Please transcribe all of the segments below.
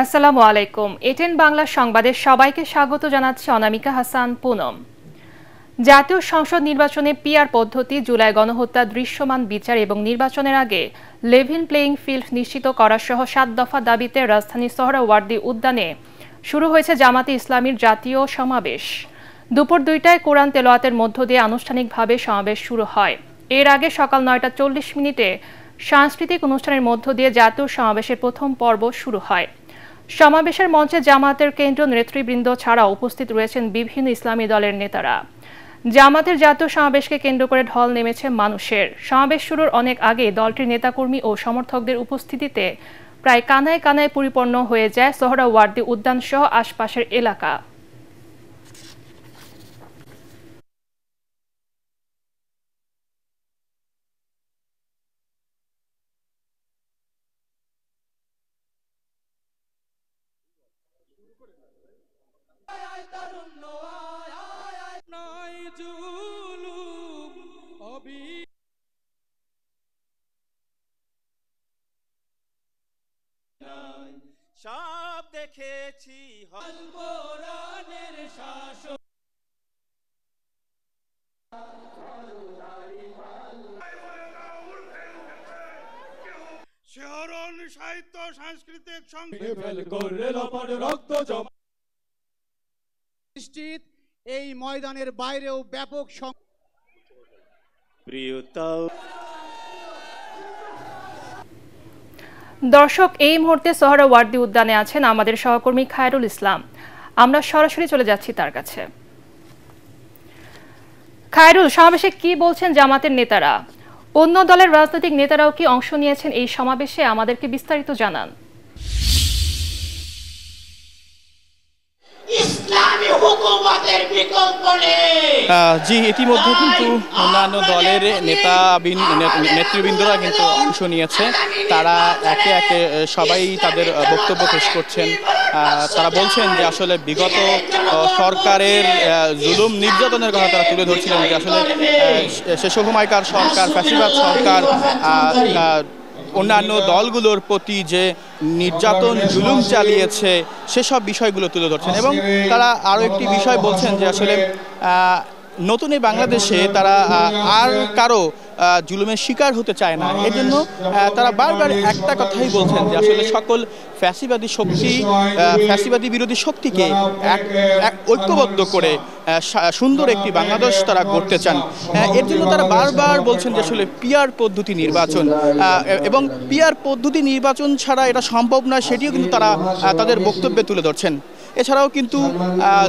আসসালামু আলাইকুম। এটেন বাংলা সংবাদে সবাইকে স্বাগত জানাচ্ছি অনামিকা হাসান পুনম। জাতীয় সংসদ নির্বাচনে পিআর পদ্ধতি, জুলাই গণহত্যা দৃশ্যমান বিচার এবং নির্বাচনের আগে লেভেল প্লেইং ফিল্ড নিশ্চিত করা সহ ৭ দফা দাবিতে রাজধানীর সোহরাওয়ার্দী উদ্যানে শুরু হয়েছে জামাতে ইসলামীর জাতীয় সমাবেশ। দুপুর ২টায় কোরআন তেলাওয়াতের মধ্য দিয়ে আনুষ্ঠানিকভাবে সমাবেশ শুরু হয়। এর আগে সকাল ৯টা ৪০ সাংস্কৃতিক অনুষ্ঠানের মধ্য দিয়ে জাতীয় সমাবেশের প্রথম পর্ব শুরু হয়। সমাবেশের মঞ্চে জামাতের কেন্দ্রীয় নেতৃবৃন্দ ছাড়াও উপস্থিত রয়েছেন বিভিন্ন ইসলামী দলের নেতারা। জামাতের জাতীয় সমাবেশকে কেন্দ্র করে ঢল নেমেছে মানুষের। সমাবেশ শুরুর অনেক আগে দলটির নেতাকর্মী ও সমর্থকদের উপস্থিতিতে প্রায় কানায় কানায় পরিপূর্ণ হয়ে যায় সোহরাওয়ার্দী উদ্যান সহ আশপাশের এলাকা। সব দেখেছি কোরআনের শাসন। শিহরণ সাহিত্য সাংস্কৃতিক নিশ্চিত এই ময়দানের বাইরেও ব্যাপক দর্শক, এই মুহূর্তে সোহরাওয়ার্দী উদ্যানে আছেন আমাদের সহকর্মী খায়রুল ইসলাম। আমরা সরাসরি চলে যাচ্ছি তার কাছে। খায়রুল, সমাবেশে কি বলছেন জামাতের নেতারা? অন্য দলের রাজনৈতিক নেতারাও কি অংশ নিয়েছেন এই সমাবেশে? আমাদেরকে বিস্তারিত জানান। জি, ইতিমধ্যে কিন্তু অন্যান্য দলের নেতৃবৃন্দরা কিন্তু অংশ নিয়েছে। তারা একে একে সবাই তাদের বক্তব্য পেশ করছেন। তারা বলছেন যে আসলে বিগত সরকারের জুলুম নির্যাতনের কথা তারা তুলে ধরছিলেন, যে আসলে সে সময়কার সরকার, ফ্যাসিবাদ সরকার অন্যান্য দলগুলোর প্রতি যে নির্যাতন জুলুম চালিয়েছে সেসব বিষয়গুলো তুলে ধরছেন। এবং তারা আরও একটি বিষয় বলছেন যে আসলে নতুন এই বাংলাদেশে তারা আর কারো জুলুমের শিকার হতে চায় না। এজন্য তারা বারবার একটা কথাই বলছেন যে আসলে সকল ফ্যাসিবাদী বিরোধী শক্তিকে ঐক্যবদ্ধ করে সুন্দর একটি বাংলাদেশ তারা গড়তে চান। এর জন্য তারা বারবার বলছেন যে আসলে পিআর পদ্ধতি নির্বাচন এবং পিআর পদ্ধতি নির্বাচন ছাড়া এটা সম্ভব নয়, সেটিও কিন্তু তারা তাদের বক্তব্যে তুলে ধরছেন। এছাড়াও কিন্তু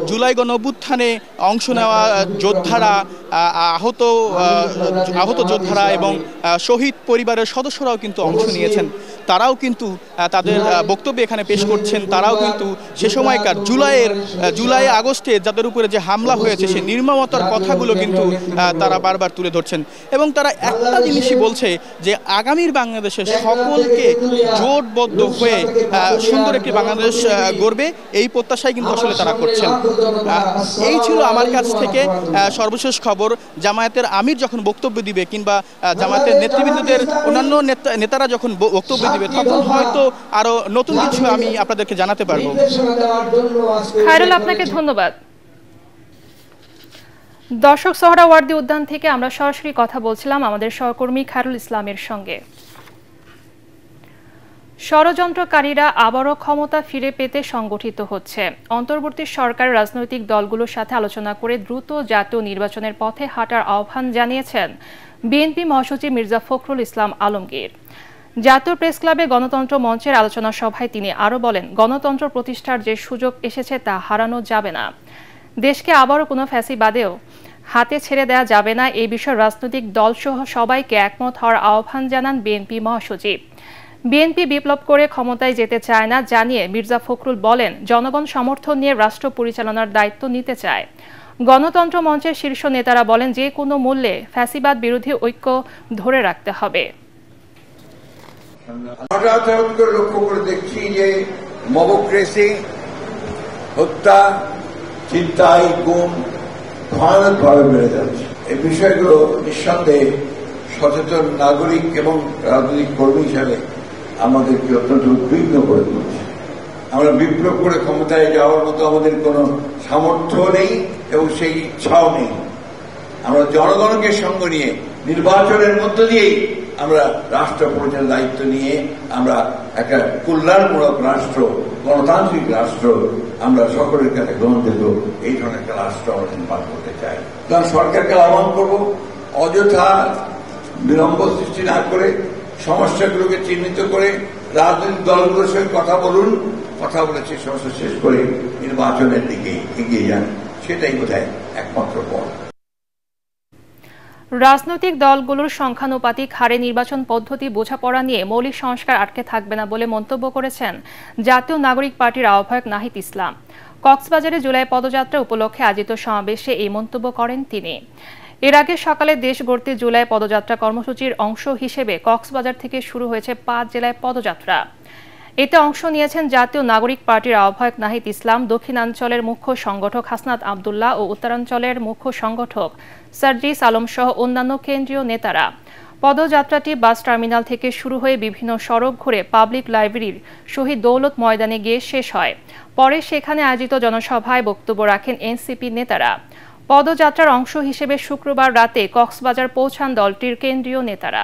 জুলাই গণঅভ্যুত্থানে অংশ নেওয়া যোদ্ধারা, আহত যোদ্ধারা এবং শহীদ পরিবারের সদস্যরাও কিন্তু অংশ নিয়েছেন। তারাও কিন্তু তাদের বক্তব্য এখানে পেশ করছেন। তারাও কিন্তু সে সময়কার জুলাই আগস্টে যাদের উপরে যে হামলা হয়েছে সেই নির্মমতার কথাগুলো কিন্তু তারা বারবার তুলে ধরছেন। এবং তারা একটা জিনিসই বলছে যে আগামীর বাংলাদেশে সকলকে জোটবদ্ধ হয়ে সুন্দর একটি বাংলাদেশ গড়বে, এই প্রত্যাশাই কিন্তু আসলে তারা করছেন। এই ছিল আমার কাছ থেকে সর্বশেষ খবর। জামায়াতের আমির যখন বক্তব্য দিবে কিংবা জামায়াতের নেতৃবৃন্দদের অন্যান্য নেতারা যখন বক্তব্য দিবে, তখন হয়তো আরো নতুন কিছু আমি আপনাদেরকে জানাতে পারবো। খায়রুল, আপনাকে ধন্যবাদ। দর্শক, সোহরাওয়ার্দী উদ্যান থেকে আমরা সরাসরি কথা বলছিলাম আমাদের সহকর্মী খায়রুল ইসলামের সঙ্গে। ষড়যন্ত্রকারীরা আবারও ক্ষমতা ফিরে পেতে সংগঠিত হচ্ছে। অন্তর্বর্তী সরকার রাজনৈতিক দলগুলোর সাথে আলোচনা করে দ্রুত জাতীয় নির্বাচনের পথে হাঁটার আহ্বান জানিয়েছেন বিএনপি মহাসচিব মির্জা ফখরুল ইসলাম আলমগীর। জাতীয় প্রেস ক্লাবে গণতন্ত্র মঞ্চের আলোচনা সভায় তিনি আরও বলেন, গণতন্ত্র প্রতিষ্ঠার যে সুযোগ এসেছে তা হারানো যাবে না। দেশকে আবারও কোনো ফ্যাসিবাদেও হাতে ছেড়ে দেওয়া যাবে না। এই বিষয়ে রাজনৈতিক দলসহ সবাইকে একমত হওয়ার আহ্বান জানান বিএনপি মহাসচিব। বিএনপি বিপ্লব করে ক্ষমতায় যেতে চায় না জানিয়ে মির্জা ফখরুল বলেন, জনগণ সমর্থন নিয়ে রাষ্ট্র পরিচালনার দায়িত্ব নিতে চায়। গণতন্ত্র মঞ্চের শীর্ষ নেতারা বলেন, যে কোনো মূল্যে ফ্যাসিবাদ বিরোধী ঐক্য ধরে রাখতে হবে। হঠাৎ লক্ষ্য করে দেখছি যে মবক্রেসি, হত্যা, ছিনতাই, গুম ভয়ানকভাবে বেড়ে যাচ্ছে। এই বিষয়গুলো নিঃসন্দেহে সচেতন নাগরিক এবং রাজনৈতিক কর্মী হিসাবে আমাদেরকে অত্যন্ত উদ্বিগ্ন করে তুলছে। আমরা বিপ্লব করে ক্ষমতায় যাওয়ার মতো আমাদের কোনো সামর্থ্য নেই এবং সেই ইচ্ছাও নেই। আমরা জনগণকে সঙ্গে নিয়ে নির্বাচনের মধ্য দিয়েই আমরা রাষ্ট্র পরিচালনার দায়িত্ব নিয়ে আমরা একটা কল্যাণমূলক রাষ্ট্র, গণতান্ত্রিক রাষ্ট্র, আমরা সকলের কাছে গ্রহণযোগ্য এই ধরনের একটা রাষ্ট্র আমরা নির্মাণ করতে চাই। কারণ সরকারকে আহ্বান করবো অযথা বিলম্ব সৃষ্টি না করে সমস্যাগুলোকে চিহ্নিত করে রাজনৈতিক দলগুলোর সঙ্গে কথা বলুন, কথা বলে সেই সমস্যা শেষ করে নির্বাচনের দিকে এগিয়ে যান, সেটাই বোধহয় একমাত্র পথ। রাজনৈতিক দলগুলোর সংখ্যানুপাতিক হারে নির্বাচন পদ্ধতি বোঝাপড়া নিয়ে মৌলিক সংস্কার আটকে থাকবে না বলে মন্তব্য করেছেন জাতীয় নাগরিক পার্টির আহ্বায়ক নাহিদ ইসলাম। কক্সবাজারে জুলাই পদযাত্রা উপলক্ষে আয়োজিত সমাবেশে এই মন্তব্য করেন তিনি। এর আগে সকালে দেশ গড়তে জুলাই পদযাত্রা কর্মসূচির অংশ হিসেবে কক্সবাজার থেকে শুরু হয়েছে 5 জেলায় পদযাত্রা। এতে অংশ নিয়েছেন জাতীয় নাগরিক পার্টির আহ্বায়ক নাহিদ ইসলাম, দক্ষিণাঞ্চলের মুখ্য সংগঠক হাসনাত আবদুল্লাহ ও উত্তরাঞ্চলের মুখ্য সংগঠক সার্জিস আলম সহ অন্যান্য কেন্দ্রীয় নেতারা। পদযাত্রাটি বাস টার্মিনাল থেকে শুরু হয়ে বিভিন্ন সড়ক ঘুরে পাবলিক লাইব্রেরির শহীদ দৌলত ময়দানে গিয়ে শেষ হয়। পরে সেখানে আয়োজিত জনসভায় বক্তব্য রাখেন এনসিপি নেতারা। পদযাত্রার অংশ হিসেবে শুক্রবার রাতে কক্সবাজার পৌঁছান দলটির কেন্দ্রীয় নেতারা।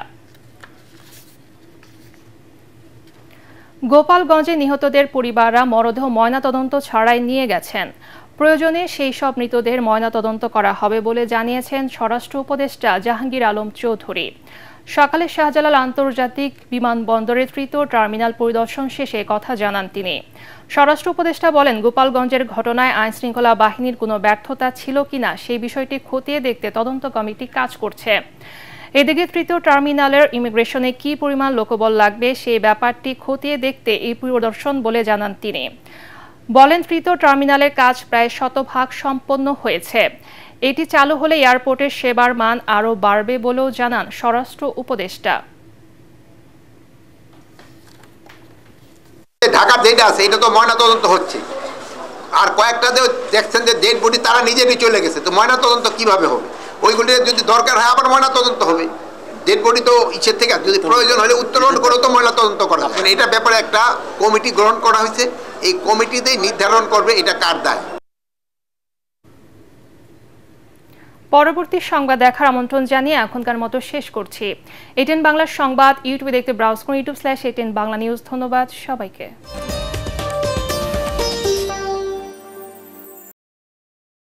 গোপালগঞ্জে নিহতদের পরিবাররা মরদেহ ময়নাতদন্ত ছাড়াই নিয়ে গেছেন। প্রয়োজনে সেই সব মৃতদেহের ময়নাতদন্ত করা হবে বলে জানিয়েছেন স্বরাষ্ট্র উপদেষ্টা জাহাঙ্গীর আলম চৌধুরী। সকালে শাহজালাল আন্তর্জাতিক বিমানবন্দরের তৃতীয় টার্মিনাল পরিদর্শন শেষে কথা জানান তিনি। স্বরাষ্ট্র উপদেষ্টা বলেন, গোপালগঞ্জের ঘটনায় আইনশৃঙ্খলা বাহিনীর কোনো ব্যর্থতা ছিল কিনা সেই বিষয়টি খতিয়ে দেখতে তদন্ত কমিটি কাজ করছে। এদিকে তৃতীয় টার্মিনালের ইমিগ্রেশনে কি পরিমাণ লোকবল লাগবে সেই ব্যাপারটি খতিয়ে দেখতে এই পরিদর্শন বলে জানান তিনি। বলেন, তৃতীয় টার্মিনালের কাজ প্রায় 100% সম্পন্ন হয়েছে। এটি চালু হলে এয়ারপোর্টের সেবার মান আরও বাড়বে বলেও জানান স্বরাষ্ট্র উপদেষ্টা। ঢাকার যেটা আছে এটা তো ময়নাতদন্ত হচ্ছে, আর কয়েকটা দেখছেন যে ডেড বডি তারা নিজেরই চলে গেছে, তো ময়নাতদন্ত কিভাবে হবে? ওইগুলি যদি দরকার হয় আবার ময়নাতদন্ত হবে। ডেড বডি তো ইচ্ছের থেকে যদি প্রয়োজন হলে উত্তোলন করে তো ময়নাতদন্ত করা হবে। এটা ব্যাপারে একটা কমিটি গ্রহণ করা হয়েছে, এই কমিটিতেই নির্ধারণ করবে এটা কার দায়। পরবর্তী সংবাদ দেখার আমন্ত্রণ জানিয়ে এখনকার মতো শেষ করছি। এটিএন বাংলার সংবাদ ইউটিউবে দেখতে ব্রাউজ করুন youtube/ATN বাংলা নিউজ। ধন্যবাদ সবাইকে।